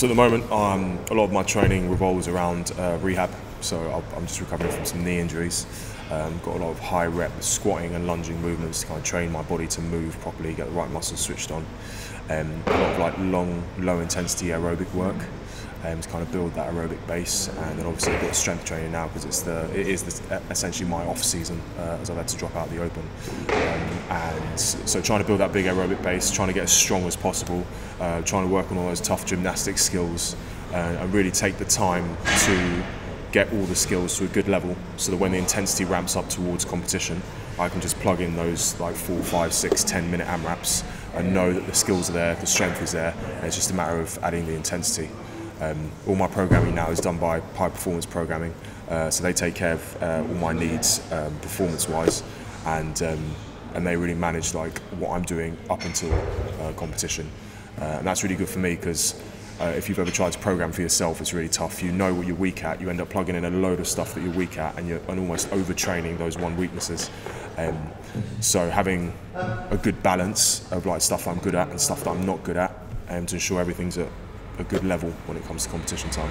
So at the moment, a lot of my training revolves around rehab. So I'm just recovering from some knee injuries. Got a lot of high rep squatting and lunging movements to kind of train my body to move properly, get the right muscles switched on. A lot of like long, low intensity aerobic work to kind of build that aerobic base. And then obviously a bit of strength training now because it is essentially my off season as I've had to drop out of the open. And so trying to build that big aerobic base, trying to get as strong as possible, trying to work on all those tough gymnastic skills and really take the time to get all the skills to a good level so that when the intensity ramps up towards competition, I can just plug in those like 4, 5, 6, 10-minute AMRAPs and know that the skills are there, the strength is there, and it's just a matter of adding the intensity. All my programming now is done by high performance programming, so they take care of all my needs performance-wise, and they really manage like what I'm doing up until competition, and that's really good for me because if you've ever tried to program for yourself, it's really tough. You know what you're weak at, you end up plugging in a load of stuff that you're weak at, and you're almost overtraining those one weaknesses. So having a good balance of like stuff I'm good at and stuff that I'm not good at, to ensure everything's at a good level when it comes to competition time.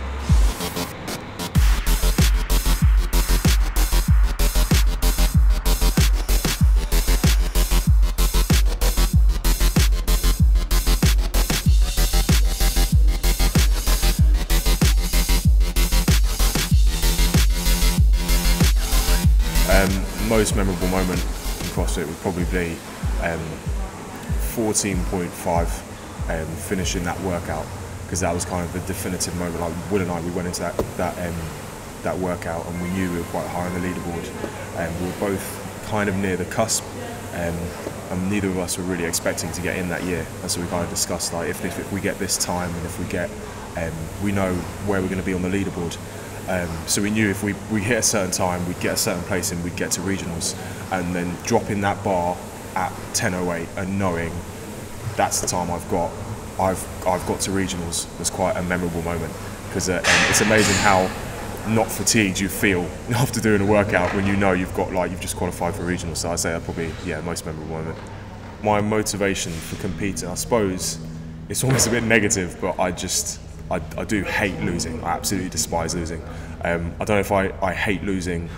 Most memorable moment in CrossFit would probably be 14.5 finishing that workout, because that was kind of the definitive moment. Like Will and I, we went into that workout and we knew we were quite high on the leaderboard, and we were both kind of near the cusp, and neither of us were really expecting to get in that year. And so we kind of discussed like if we get this time and if we get we know where we're going to be on the leaderboard. So we knew if we hit a certain time, we'd get a certain place and we'd get to regionals, and then dropping that bar at 10:08 and knowing that's the time I've got to regionals was quite a memorable moment, because it's amazing how not fatigued you feel after doing a workout when you know you've just qualified for regionals. So I'd say that probably most memorable moment. My motivation for competing, I suppose, it's almost a bit negative, but I do hate losing. I absolutely despise losing. I don't know if I hate losing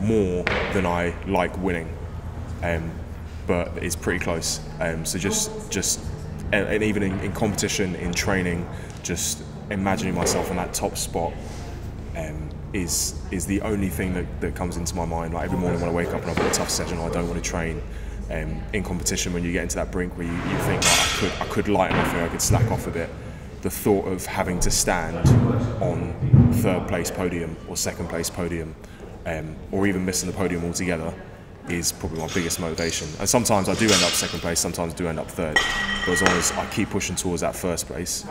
more than I like winning, but it's pretty close. So just and even in competition, in training, just imagining myself in that top spot is the only thing that comes into my mind. Like every morning when I wake up and I've got a tough session, or I don't want to train. In competition, when you get into that brink where you think I could lighten off here, I could slack off a bit. The thought of having to stand on third place podium or second place podium, or even missing the podium altogether, is probably my biggest motivation. And sometimes I do end up second place, sometimes I do end up third. But as long as I keep pushing towards that first place,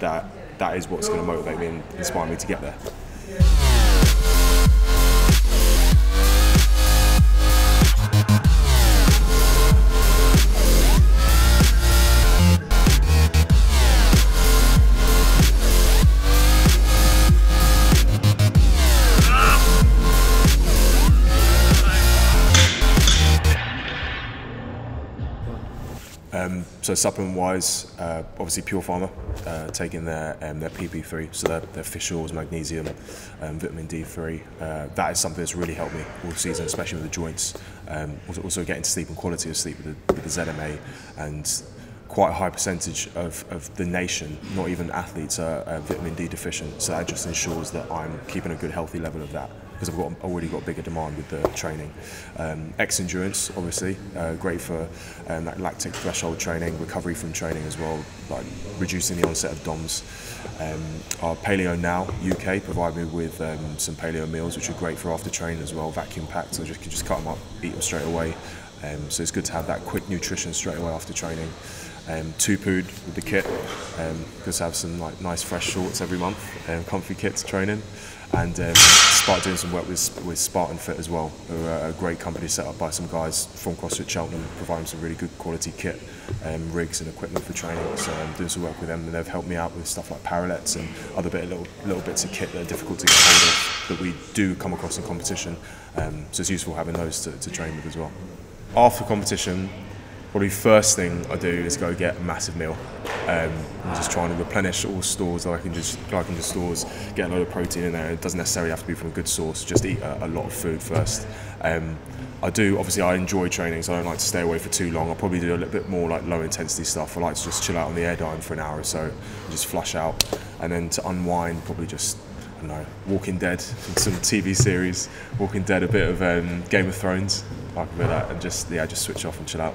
that is what's going to motivate me and inspire me to get there. So supplement-wise, obviously Pure Pharma, taking their PP3, so their fish oils, magnesium, vitamin D3. That is something that's really helped me all season, especially with the joints. Also getting to sleep and quality of sleep with the ZMA, and quite a high percentage of the nation, not even athletes, are vitamin D deficient. So that just ensures that I'm keeping a good, healthy level of that, because I've already got bigger demand with the training. X Endurance, obviously, great for that lactic threshold training, recovery from training as well, like reducing the onset of DOMS. Our Paleo Now UK provide me with some paleo meals, which are great for after training as well, vacuum packed, so you can just cut them up, eat them straight away. So it's good to have that quick nutrition straight away after training. Two-pooed with the kit, good to have some like nice fresh shorts every month, comfy kits training, and start doing some work with Spartan Fit as well, who are a great company set up by some guys from CrossFit Cheltenham, providing some really good quality kit, rigs and equipment for training. So I'm doing some work with them, and they've helped me out with stuff like parallettes and other little bits of kit that are difficult to get hold of that we do come across in competition. So it's useful having those to train with as well. After competition, probably first thing I do is go get a massive meal. I'm just trying to replenish all stores, glycogen stores, get a load of protein in there. It doesn't necessarily have to be from a good source, just eat a lot of food first. I enjoy training, so I don't like to stay away for too long. I'll probably do a little bit more like low intensity stuff. I like to just chill out on the air dyne for an hour or so, and just flush out. And then to unwind, probably just, I don't know, Walking Dead, some TV series, Walking Dead, a bit of Game of Thrones, like a bit of that, and just switch off and chill out.